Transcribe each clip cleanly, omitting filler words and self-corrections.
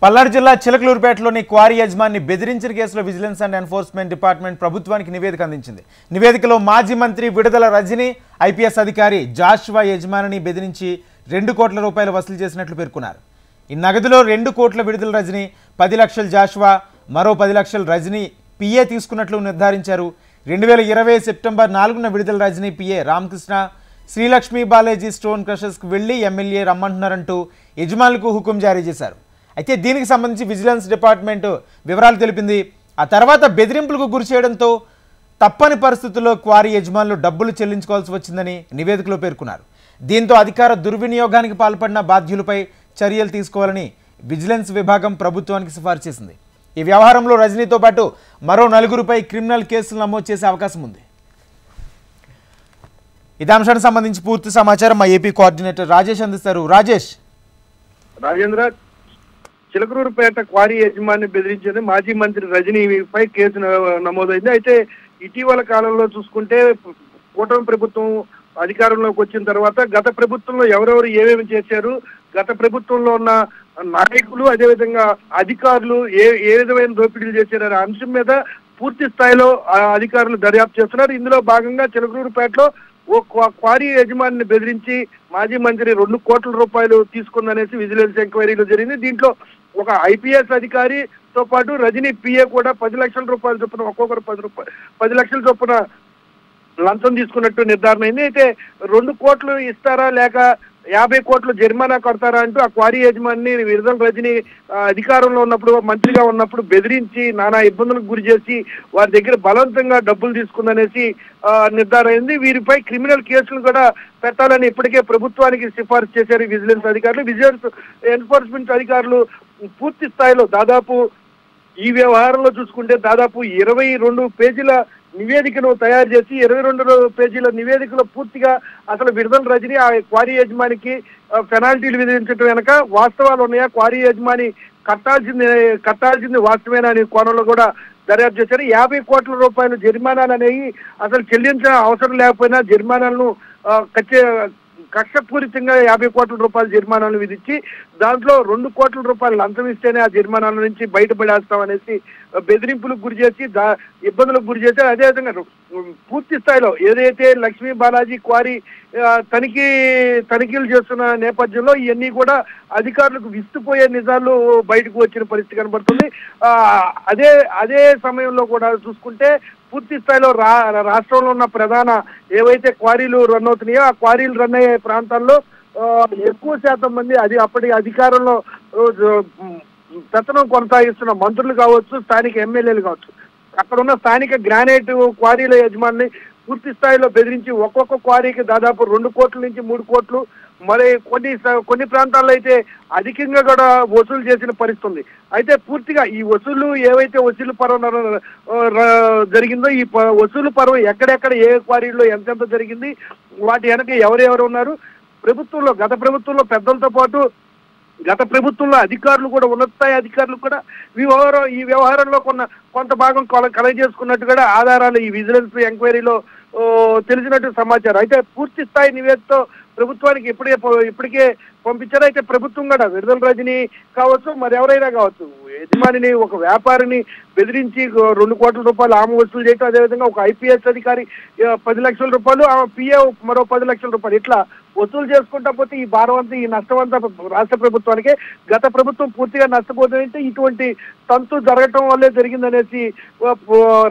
పల్నాడు జిల్లా చిలకలూరుపేటలోని క్వారీ యజమాని బెదిరించిన కేసులో విజిలెన్స్ అండ్ ఎన్ఫోర్స్మెంట్ డిపార్ట్మెంట్ ప్రభుత్వానికి నివేదిక అందించింది. నివేదికలో మాజీ మంత్రి విడుదల రజని, ఐపీఎస్ అధికారి జాషువా యజమానిని బెదిరించి 2 కోట్ల రూపాయలు వసూలు చేసినట్లు పేర్కొన్నారు. ఈ నగదులో 2 కోట్ల విడుదల రజని, 10 లక్షల జాషువా, మరో 10 లక్షల రజని పిఏ తీసుకున్నట్లు నిర్ధారించారు. 2020 సెప్టెంబర్ 4న విడుదల రజని పిఏ రామకృష్ణ శ్రీలక్ష్మి బాలాజీ స్టోన్ క్రషర్స్కు వెళ్లి ఎమ్మెల్యే రమ్మంటున్నారంటూ యజమానులకు హుకుం జారీ చేశారు. అయితే దీనికి సంబంధించి విజిలెన్స్ డిపార్ట్మెంట్ వివరాలు తెలిపింది. ఆ తర్వాత బెదిరింపులకు గురి చేయడంతో తప్పని పరిస్థితుల్లో క్వారీ యజమానులు డబ్బులు చెల్లించుకోవాల్సి వచ్చిందని నివేదికలో పేర్కొన్నారు. దీంతో అధికార దుర్వినియోగానికి పాల్పడిన బాధ్యులపై చర్యలు తీసుకోవాలని విజిలెన్స్ విభాగం ప్రభుత్వానికి సిఫార్సు చేసింది. ఈ వ్యవహారంలో రజనీతో పాటు మరో 4గురిపై క్రిమినల్ కేసులు నమోదు చేసే అవకాశం ఉంది. ఇదే అంశానికి సంబంధించి పూర్తి సమాచారం మా ఏపీ కోఆర్డినేటర్ రాజేష్ అందిస్తారు. రాజేంద్ర, చిలకలూరుపేట క్వారీ యజమాని బెదిరించింది మాజీ మంత్రి రజనీపై కేసు నమోదైంది. అయితే ఇటీవల కాలంలో చూసుకుంటే కూటమి ప్రభుత్వం అధికారంలోకి వచ్చిన తర్వాత గత ప్రభుత్వంలో ఎవరెవరు ఏమేమి చేశారు, గత ప్రభుత్వంలో ఉన్న నాయకులు అదేవిధంగా అధికారులు ఏ విధమైన దోపిడీలు చేశారనే అంశం మీద పూర్తి స్థాయిలో అధికారులు దర్యాప్తు చేస్తున్నారు. ఇందులో భాగంగా చిలకలూరుపేటలో ఓ క్వారీ యజమానిని బెదిరించి మాజీ మంత్రి 2 కోట్ల రూపాయలు తీసుకుందనేసి విజిలెన్స్ ఎంక్వైరీలో జరిగింది. దీంట్లో ఒక ఐపీఎస్ అధికారితో పాటు రజనీ పిఏ కూడా 10 లక్షల రూపాయల చొప్పున ఒక్కొక్కరు 10 లక్షల చొప్పున లంచం తీసుకున్నట్టు నిర్ధారణ అయింది. అయితే 2 కోట్లు ఇస్తారా లేక 50 కోట్లు జరిమానా కడతారా అంటూ ఆ క్వారీ యజమాని విడుదల రజనీ అధికారంలో ఉన్నప్పుడు మంత్రిగా ఉన్నప్పుడు బెదిరించి నానా ఇబ్బందులకు గురి చేసి వారి దగ్గర బలవంతంగా డబ్బులు తీసుకుందనేసి నిర్ధారణ అయింది. వీరిపై క్రిమినల్ కేసులు కూడా పెట్టాలని ఇప్పటికే ప్రభుత్వానికి సిఫార్సు చేశారు విజిలెన్స్ అధికారులు. విజిలెన్స్ ఎన్ఫోర్స్మెంట్ అధికారులు పూర్తి స్థాయిలో దాదాపు ఈ వ్యవహారంలో చూసుకుంటే దాదాపు 22 పేజీల నివేదికను తయారు చేసి 22 పేజీల నివేదికలో పూర్తిగా అసలు విడుదల రజని ఆ క్వారీ యజమానికి పెనాల్టీలు విధించడం వెనక వాస్తవాలు ఉన్నాయా, క్వారీ యజమాని కట్టాల్సింది వాస్తవేనా అనే కోణంలో కూడా దర్యాప్తు చేశారు. 50 కోట్ల రూపాయలు జరిమానాలు అనేవి అసలు చెల్లించిన అవసరం లేకపోయినా జరిమానాలను కక్షపూరితంగా 50 కోట్ల రూపాయల జరిమానాలను విధించి దాంట్లో 2 కోట్ల రూపాయలు లంచం ఇస్తేనే ఆ జరిమానాల నుంచి బయటపడేస్తామనేసి బెదిరింపులకు గురి చేసి ఇబ్బందులకు గురి చేశారు. అదేవిధంగా పూర్తి స్థాయిలో ఏదైతే లక్ష్మీ బాలాజీ క్వారీ తనిఖీలు చేస్తున్న నేపథ్యంలో ఇవన్నీ కూడా అధికారులకు విస్తుపోయే నిజాలు బయటకు వచ్చిన పరిస్థితి కనబడుతుంది. అదే సమయంలో కూడా చూసుకుంటే పూర్తి స్థాయిలో రాష్ట్రంలో ఉన్న ప్రధాన ఏవైతే క్వారీలు రన్ అవుతున్నాయో ఆ క్వారీలు రన్ అయ్యే ప్రాంతాల్లో ఎక్కువ శాతం మంది అప్పటి అధికారంలో పెత్తనం కొనసాగిస్తున్న మంత్రులు కావచ్చు, స్థానిక ఎమ్మెల్యేలు కావచ్చు, అక్కడ ఉన్న స్థానిక గ్రానైట్ క్వారీల యజమాని పూర్తి స్థాయిలో బెదిరించి ఒక్కొక్క క్వారీకి దాదాపు 2 కోట్ల నుంచి 3 కోట్లు, మరి కొన్ని ప్రాంతాల్లో అయితే అధికంగా కూడా వసూలు చేసిన పరిస్థితి ఉంది. అయితే పూర్తిగా ఈ వసూలు ఏవైతే వసూలు పర్వం జరిగిందో ఈ వసూలు పర్వం ఎక్కడెక్కడ ఏ క్వారీల్లో ఎంతెంత జరిగింది, వాటి వెనక ఎవరెవరు ఉన్నారు, గత ప్రభుత్వంలో పెద్దలతో పాటు గత ప్రభుత్వంలో అధికారులు కూడా ఉన్నత స్థాయి అధికారులు కూడా ఈ వ్యవహారంలో కొంత భాగం కలెక్ట్ చేసుకున్నట్టు కూడా ఆధారాలు ఈ విజిలెన్స్ ఎంక్వైరీలో తెలిసినట్టు సమాచారం. అయితే పూర్తి స్థాయి నివేదికతో ప్రభుత్వానికి ఇప్పటికే పంపించారు. అయితే ప్రభుత్వం కూడా విడుదల రజని కావచ్చు మరి ఎవరైనా కావచ్చు యజమానిని ఒక వ్యాపారిని బెదిరించి 2 కోట్ల రూపాయలు ఆమె వసూలు చేయటం, అదేవిధంగా ఒక ఐపీఎస్ అధికారి 10 లక్షల రూపాయలు, ఆమె పిఏ మరో 10 లక్షల రూపాయలు ఇట్లా వసూలు చేసుకుంటా పోతే ఈ భారం అంతా ఈ నష్టం అంతా రాష్ట్ర ప్రభుత్వానికి గత ప్రభుత్వం పూర్తిగా నష్టపోతుందంటే ఇటువంటి తంతు జరగటం వల్లే జరిగిందనేసి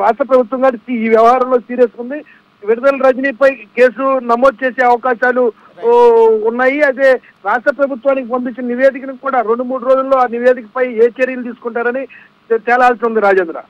రాష్ట్ర ప్రభుత్వం గారి ఈ వ్యవహారంలో సీరియస్ ఉంది. విడుదల రజనీపై కేసు నమోదు చేసే అవకాశాలు ఉన్నాయి. అదే రాష్ట్ర ప్రభుత్వానికి పంపించిన నివేదికను కూడా 2-3 రోజుల్లో ఆ నివేదికపై ఏ చర్యలు తీసుకుంటారని తేలాల్సి ఉంది. రాజేంద్ర.